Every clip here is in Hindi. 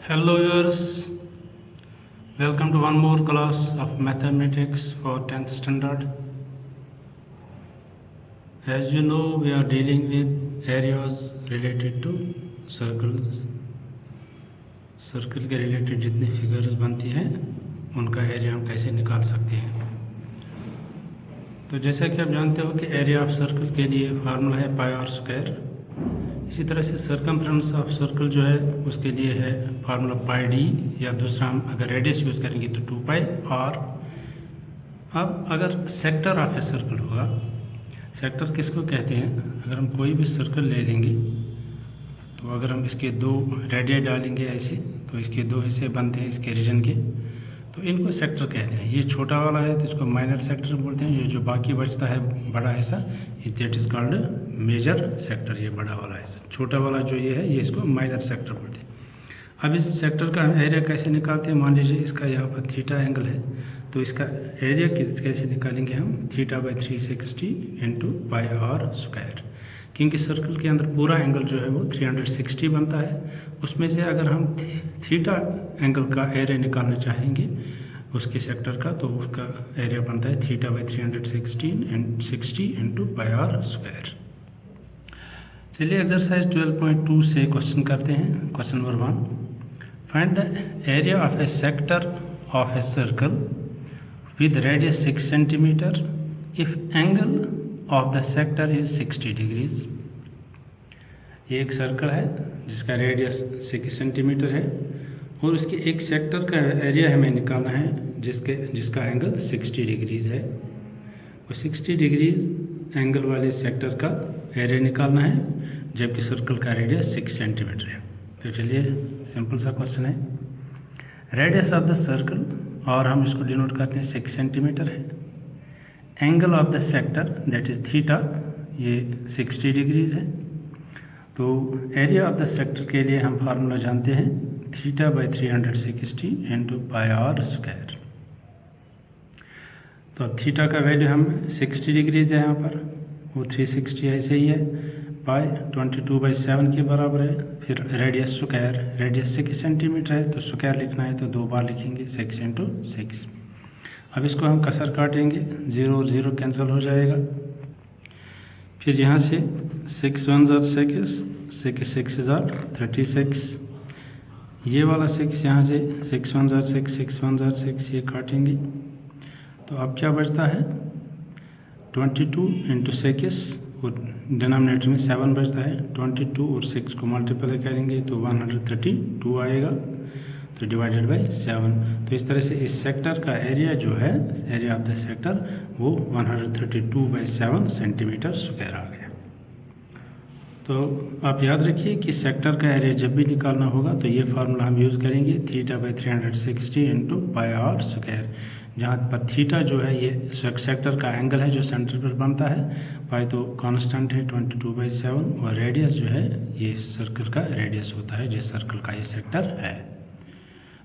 Hello viewers, welcome to one more class of mathematics for 10th standard. As you know, we are dealing with areas related to circles. Circle के रिलेटेड जितनी फिगर्स बनती हैं उनका एरिया हम कैसे निकाल सकते हैं। तो जैसा कि आप जानते हो कि एरिया ऑफ सर्कल के लिए फार्मूला है पाई आर स्क्वायर। इसी तरह से सर्कमफ्रेंस ऑफ सर्कल जो है उसके लिए है फार्मूला पाई डी, या दूसरा हम अगर रेडियस यूज़ करेंगे तो 2 पाई आर। अब अगर सेक्टर ऑफ ए सर्कल होगा, सेक्टर किसको कहते हैं? अगर हम कोई भी सर्कल ले लेंगे तो अगर हम इसके दो रेडियस डालेंगे ऐसे, तो इसके दो हिस्से बनते हैं इसके रीजन के, तो इनको सेक्टर कहते हैं। ये छोटा वाला है तो इसको माइनर सेक्टर बोलते हैं। ये जो बाकी बचता है बड़ा हिस्सा, that is called major sector. ये बड़ा वाला हिस्सा, छोटा वाला जो ये है, ये इसको माइनर सेक्टर बोलते हैं। अब इस सेक्टर का एरिया कैसे निकालते हैं? मान लीजिए इसका यहाँ पर थीटा एंगल है, तो इसका एरिया कैसे निकालेंगे हम? θ/360 इंटू पाई आर स्क्वायर। क्योंकि सर्कल के अंदर पूरा एंगल जो है वो 360 बनता है। उसमें से अगर हम थीटा एंगल का एरिया निकालना चाहेंगे उसके सेक्टर का, तो उसका एरिया बनता है θ/360 इंटू पाई आर स्क्वायर। चलिए एक्सरसाइज 12.2 से क्वेश्चन करते हैं। Question number 1, find the area of A sector of a circle with radius 6 centimetre if angle of the sector is 60 degrees. ये एक सर्कल है जिसका रेडियस 6 सेंटीमीटर है और उसके एक सेक्टर का एरिया हमें निकालना है जिसका एंगल 60 डिग्रीज है। और 60 डिग्रीज एंगल वाले सेक्टर का एरिया निकालना है जबकि सर्कल का रेडियस 6 सेंटीमीटर है। तो चलिए सिंपल सा क्वेश्चन है। रेडियस ऑफ द सर्कल, और हम इसको डिनोट करते हैं 6 सेंटीमीटर है। Angle of the sector that is theta, ये 60 डिग्रीज है। तो एरिया ऑफ द सेक्टर के लिए हम फार्मूला जानते हैं θ/360 इंटू पाई आर स्क्वायर। तो अब थीटा का वैल्यू हम 60 डिग्रीज है, यहाँ पर वो 360 ऐसे ही है। पाई 22/7 के बराबर है। फिर रेडियस स्क्वायर, रेडियस 6 सेंटीमीटर है तो स्क्वायर लिखना है तो 2 बार लिखेंगे 6 इंटू 6। अब इसको हम कसर काटेंगे, 0 और 0 कैंसिल हो जाएगा। फिर यहाँ से 6 1 जार 6 6 जार 36। ये वाला 6 यहाँ से 6 1 जार 6 6 1 जार 6 ये काटेंगे तो अब क्या बचता है 22 इंटू 6 और डिनोमिनेटर में 7 बचता है। 22 और 6 को मल्टीप्लाई करेंगे तो 132 आएगा, तो डिवाइडेड बाई 7। तो इस तरह से इस सेक्टर का एरिया जो है, एरिया ऑफ द सेक्टर, वो 132/7 सेंटीमीटर स्क्वायर आ गया। तो आप याद रखिए कि सेक्टर का एरिया जब भी निकालना होगा तो ये फार्मूला हम यूज़ करेंगे θ/360 इंटू पाई आर स्क्वायर। जहाँ पर थीटा जो है ये सेक्टर का एंगल है जो सेंटर पर बनता है, पाई तो कांस्टेंट है 22/7, और रेडियस जो है ये सर्कल का रेडियस होता है जिस सर्कल का ये सेक्टर है।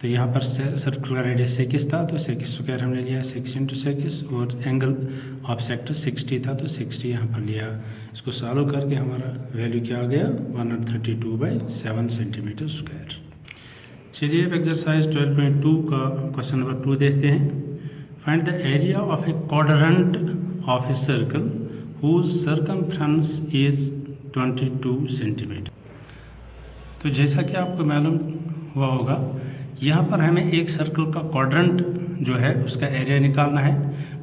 तो यहाँ पर सर्कल का रेडियस 6 था तो 6 स्क्वायर हमने लिया 6 इंटू 6, और एंगल ऑफ सेक्टर 60 था तो 60 यहाँ पर लिया। इसको सॉल्व करके हमारा वैल्यू क्या आ गया 132/7 सेंटीमीटर स्क्वायर। चलिए अब एक्सरसाइज 12.2 का क्वेश्चन नंबर 2 देखते हैं। Find the area of a quadrant of a circle whose circumference is 22 centimetre. तो जैसा कि आपको मालूम हुआ होगा, यहाँ पर हमें एक सर्कल का क्वाड्रेंट जो है उसका एरिया निकालना है।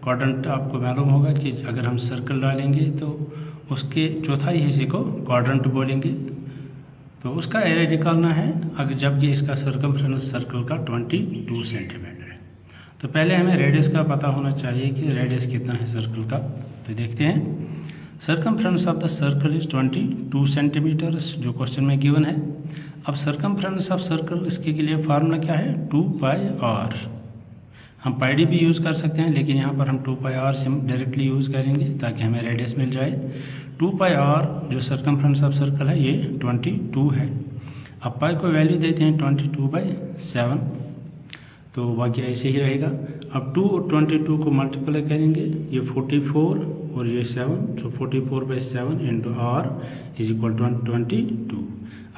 क्वाड्रेंट आपको मालूम होगा कि अगर हम सर्कल डालेंगे तो उसके चौथाई हिस्से को क्वाड्रेंट बोलेंगे, तो उसका एरिया निकालना है अगर जबकि इसका सर्कमफ्रेंस सर्कल का 22 सेंटीमीटर है। तो पहले हमें रेडियस का पता होना चाहिए कि रेडियस कितना है सर्कल का। तो देखते हैं, circumference of the circle is 22 centimetre जो क्वेश्चन में गिवन है। अब सर्कमफ्रेंस ऑफ सर्कल इसके लिए फार्मूला क्या है 2 पाई आर। हम पाई डी भी यूज़ कर सकते हैं लेकिन यहाँ पर हम 2 पाई आर से डायरेक्टली यूज़ करेंगे ताकि हमें रेडियस मिल जाए। 2 पाई आर जो सर्कमफ्रेंस ऑफ सर्कल है ये 22 है। अब पाई को वैल्यू देते हैं 22/7, तो बाकी ऐसे ही रहेगा। अब 2 और 22 को मल्टीप्लाई करेंगे, ये 44 और ये 7, तो 44/7 into r is equal to 22।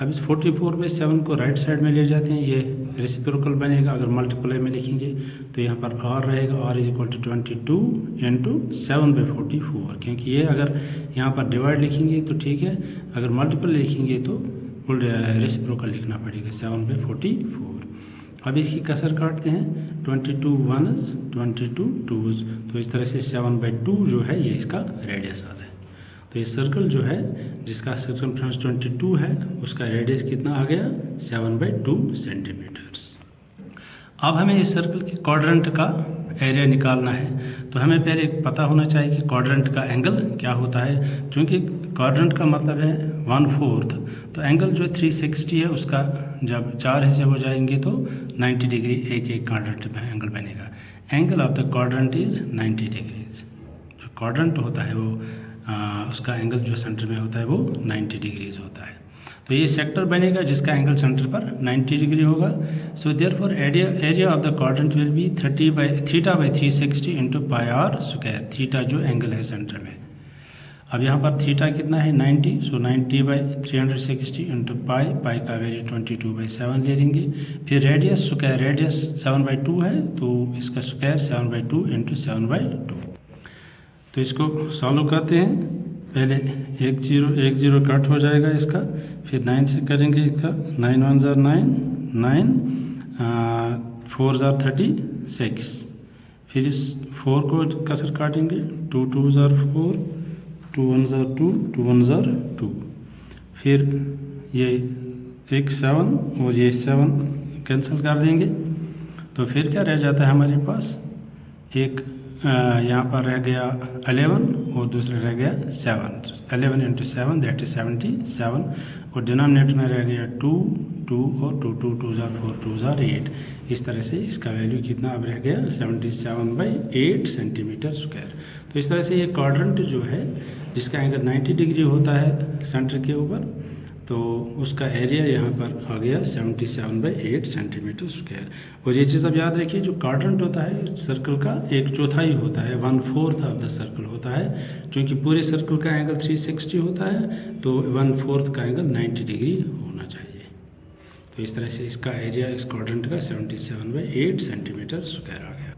अब इस 44/7 को राइट साइड में ले जाते हैं, ये रेसिप्रोकल बनेगा। अगर मल्टीप्लाई में लिखेंगे तो यहाँ पर r रहेगा, r is equal to 22 into 7/44, क्योंकि ये अगर यहाँ पर डिवाइड लिखेंगे तो ठीक है, अगर मल्टीपल लिखेंगे तो रेसिप्रोकल लिखना पड़ेगा 7/44। अब इसकी कसर काटते हैं, 22 1s 22 2s, तो इस तरह से 7/2 जो है ये इसका रेडियस आता है। तो ये सर्कल जो है जिसका सर्कमफ्रेंस 22 है उसका रेडियस कितना आ गया 7/2 सेंटीमीटर्स। अब हमें इस सर्कल के क्वाड्रेंट का एरिया निकालना है, तो हमें पहले पता होना चाहिए कि क्वाड्रेंट का एंगल क्या होता है। क्योंकि क्वाड्रेंट का मतलब है 1/4, तो एंगल जो 360 है उसका जब 4 हिस्से हो जाएंगे तो 90 डिग्री एक एक क्वाड्रेंट में एंगल बनेगा। Angle of the quadrant is 90 degrees. जो क्वाड्रेंट होता है वो उसका एंगल जो सेंटर में होता है वो 90 डिग्रीज होता है। तो ये सेक्टर बनेगा जिसका एंगल सेंटर पर 90 डिग्री होगा। So therefore area of the quadrant will be θ/360 into pi r square. Theta जो एंगल है सेंटर में, अब यहाँ पर थीटा कितना है 90, सो 90/360 इंटू पाई का वैल्यू 22/7 ले लेंगे। फिर रेडियस स्क्वायर, रेडियस 7/2 है तो इसका स्क्वायर 7/2 इंटू 7/2। तो इसको सॉल्व करते हैं, पहले 1 0 कट हो जाएगा इसका, फिर 9 से करेंगे इसका, 9 1 ज़ार 9, 9 4 ज़ार 36, फिर इस 4 को कसर काटेंगे, 2 2 ज़ार 4, 2 1 ज़ार 2, 2 1 ज़ार 2, फिर ये एक 7 और ये 7 कैंसिल कर देंगे। तो फिर क्या रह जाता है हमारे पास, एक यहाँ पर रह गया 11 और दूसरा रह गया 7, 11 इंटू 7 दैट इज 77, और डिनोमिनेटर में रह गया 2 2 और 2 2 2 ज़ार 4 2 ज़ार 8। इस तरह से इसका वैल्यू कितना अब रह गया 77/8 सेंटीमीटर स्क्वायर। तो इस तरह से ये क्वाड्रेंट जो है जिसका एंगल 90 डिग्री होता है सेंटर के ऊपर, तो उसका एरिया यहाँ पर आ गया 77/8 सेंटीमीटर स्क्वायर। और ये चीज़ अब याद रखिए, जो क्वाड्रेंट होता है सर्कल का 1/4 होता है, 1/4 ऑफ द सर्कल होता है। क्योंकि पूरे सर्कल का एंगल 360 होता है तो 1/4 का एंगल 90 डिग्री होना चाहिए। तो इस तरह से इसका एरिया इस क्वाड्रेंट का 77/8 सेंटीमीटर स्क्वायर आ गया।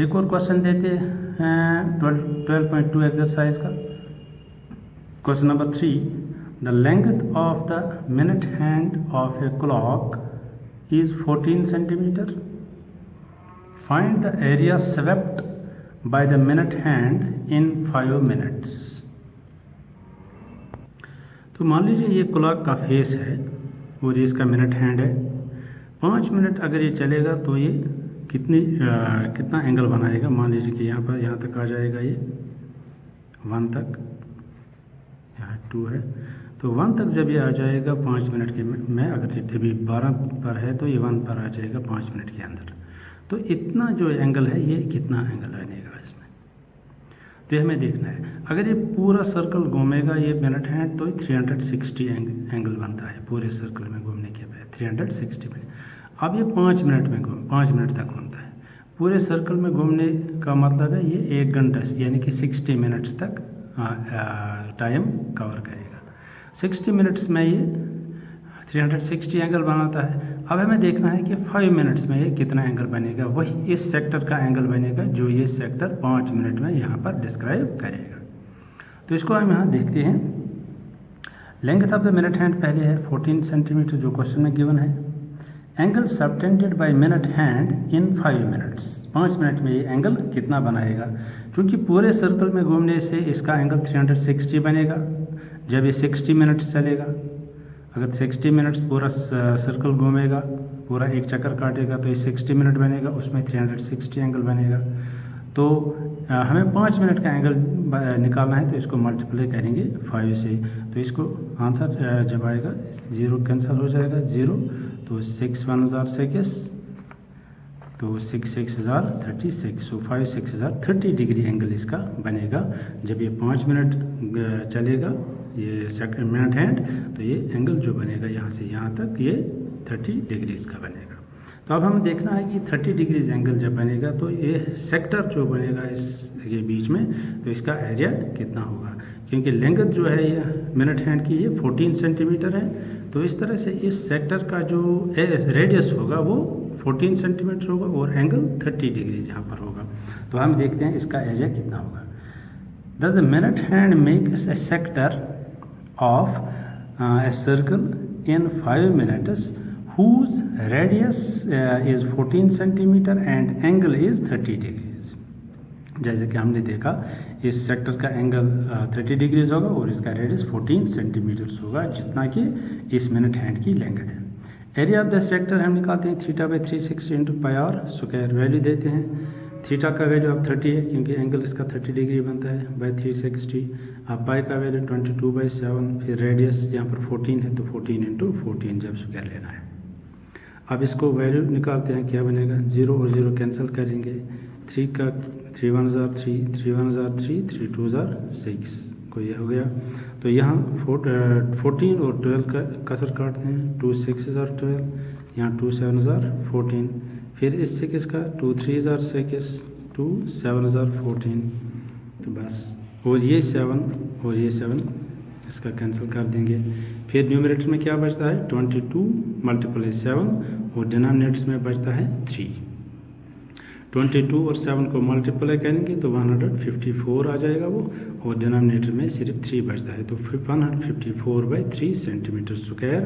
एक और क्वेश्चन देते हैं 12.2 एक्सरसाइज का। Question number 3, the length of the minute hand of a clock is 14 centimeter. Find the area swept by the minute hand in 5 minutes. तो मान लीजिए ये क्लॉक का फेस है और ये इसका मिनट हैंड है। 5 मिनट अगर ये चलेगा तो ये कितना एंगल बनाएगा। मान लीजिए कि यहाँ तक आ जाएगा, ये 1 तक, यहाँ 2 है, तो 1 तक जब ये आ जाएगा 5 मिनट के में, अगर अभी 12 पर है तो ये 1 पर आ जाएगा 5 मिनट के अंदर। तो इतना जो एंगल है ये कितना एंगल बनेगा इसमें, तो ये हमें देखना है। अगर ये पूरा सर्कल घूमेगा ये मिनट है तो 360 एंगल बनता है पूरे सर्कल में घूमने के बाद 360 मिनट। अब ये 5 मिनट तक घूमता है। पूरे सर्कल में घूमने का मतलब है ये 1 घंटा यानी कि 60 मिनट्स तक टाइम कवर करेगा। 60 मिनट्स में ये 360 एंगल बनाता है। अब हमें देखना है कि 5 मिनट्स में ये कितना एंगल बनेगा। वही इस सेक्टर का एंगल बनेगा जो ये सेक्टर 5 मिनट में यहाँ पर डिस्क्राइब करेगा। तो इसको हम यहाँ देखते हैं। Length of the minute hand पहले है 14 सेंटीमीटर जो क्वेश्चन में गिवन है। Angle subtended by minute hand in 5 minutes, 5 minute में ये एंगल कितना बनाएगा। क्योंकि पूरे सर्कल में घूमने से इसका एंगल 360 बनेगा जब ये 60 मिनट्स चलेगा। अगर 60 मिनट्स पूरा सर्कल घूमेगा, पूरा एक चक्कर काटेगा तो ये 60 मिनट बनेगा, उसमें 360 एंगल बनेगा। तो हमें 5 मिनट का एंगल निकालना है तो इसको मल्टीप्लाई करेंगे 5 से। तो इसको आंसर जब आएगा 0 कैंसिल हो जाएगा 0, तो 6 1 ज़ार 6, तो 6 6 ज़ार 36, सो 5 6 ज़ार 30 डिग्री एंगल इसका बनेगा जब ये 5 मिनट चलेगा ये सेकंड मिनट हैंड। तो ये एंगल जो बनेगा यहाँ से यहाँ तक ये 30 डिग्रीज का बनेगा। तो अब हमें देखना है कि 30 डिग्रीज एंगल जब बनेगा तो ये सेक्टर जो बनेगा इसके बीच में, तो इसका एरिया कितना होगा। क्योंकि लेंथ जो है ये मिनट हैंड की ये 14 सेंटीमीटर है, तो इस तरह से इस सेक्टर का जो रेडियस होगा वो 14 सेंटीमीटर होगा और एंगल 30 डिग्री यहाँ पर होगा। तो हम देखते हैं इसका एरिया कितना होगा। Does a minute hand makes a sector of a circle in 5 minutes whose radius is 14 centimeter and angle is 30 degrees। जैसे कि हमने देखा इस सेक्टर का एंगल 30 डिग्रीज होगा और इसका रेडियस 14 सेंटीमीटर्स होगा, जितना कि इस मिनट हैंड की लेंथ है। एरिया ऑफ द सेक्टर हम निकालते हैं theta by 360 into pi r square. Value देते हैं, थीटा का वैल्यू अब 30 है क्योंकि एंगल इसका 30 डिग्री बनता है, बाई 360। अब पाई का वैल्यू 22/7, फिर रेडियस यहाँ पर 14 है तो 14 इंटू 14 जब स्क्वायर लेना है। अब इसको वैल्यू निकालते हैं, क्या बनेगा, 0 और 0 कैंसिल करेंगे, 3 का 3 1 ज़ार 3, 3 1 ज़ार 3, 3 2 ज़ार 6 को ये हो गया। तो यहाँ 14 और 12 का कसर काटते हैं, 2 6 ज़ार 12, यहाँ 2 7 ज़ार 14, फिर इस 6 का 2 3 ज़ार 6, 2 7 ज़ार 14। तो बस, और ये 7 और ये 7 इसका कैंसिल कर देंगे। फिर न्यूमरेटर में क्या बचता है, 22 × 7 और डिनोमिनेटर में बचता है 3। 22 और 7 को मल्टीप्लाई करेंगे तो 154 आ जाएगा वो, और डिनोमिनेटर में सिर्फ 3 बचता है। तो 154/3 सेंटीमीटर स्क्वायर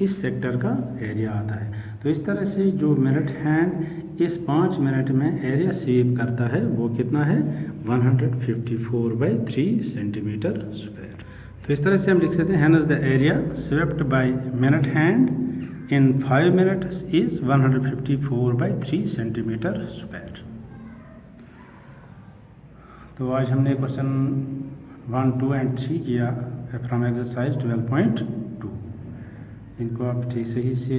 इस सेक्टर का एरिया आता है। तो इस तरह से जो मिनट हैंड इस 5 मिनट में एरिया स्वीप करता है वो कितना है, 154/3 सेंटीमीटर स्क्वायर। तो इस तरह से हम लिख सकते हैं, hence the area swept by minute hand in 5 minutes is 154/3 centimetre square. तो आज हमने क्वेश्चन 1, 2 एंड 3 किया फ्रॉम एक्सरसाइज 12.2। इनको आप ठीक सही से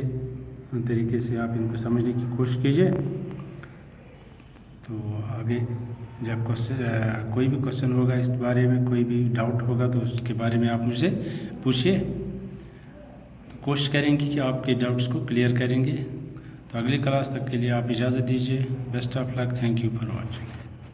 तरीके से आप इनको समझने की कोशिश कीजिए। तो आगे जब कोई भी क्वेश्चन होगा इस बारे में, कोई भी डाउट होगा तो उसके बारे में आप मुझसे पूछिए। कोशिश करेंगे कि आपके डाउट्स को क्लियर करेंगे। तो अगली क्लास तक के लिए आप इजाज़त दीजिए। Best of luck, thank you for watching.